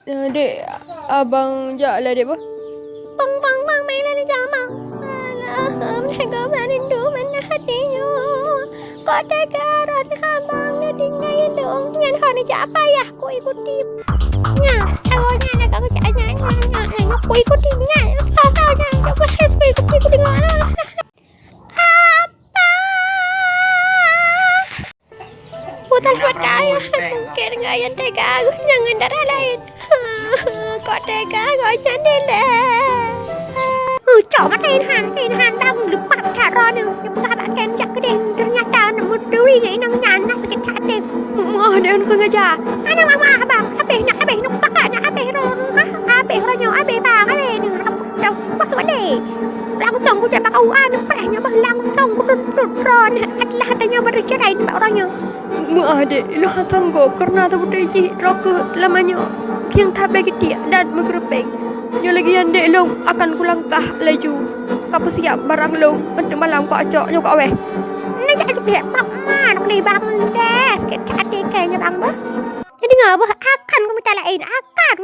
Dek, abang jak lah dek apa? Bang, main lah dia bang. Alah, mereka merindu mana hatinya. Kau tega rasa abang dia tinggal hidung. Nyan hon ni jak apa ya, aku ikuti. Nya, sawonya nak aku jak nya. Aku ikuti nya. Sawonya, aku harus ikuti mana. Putar patah. Mungkin gaya tega aku jangan darah lain. Kau tega kau jangan deh. Cok matiin han bang lepas taron ni. Buka bakan jak kedeng ternyata nak mudui ngai nang nyana sakit hati. Mah dia sengaja. Ana mama abang, abeh nak pakak nak abeh ro. Abeh ro nyo abeh bang abeh ni. Dah pas wale. Langsung ku cak pakau an prehnya bah langsung ku duduk ron. Adalah adanya bercerai mbak orangnya. Mah dek, lu sanggup karena tu budai ji rokok lamanya yang tabe kita dan mengerepeng. Yo lagi yang dek long akan kulangkah laju. Kapu siap barang long untuk malam kau acak nyo kau weh. Nak ajak dia bang man, nak ni bang des. Kita ada kayaknya bang bah. Jadi ngapa akan kau minta lain akan.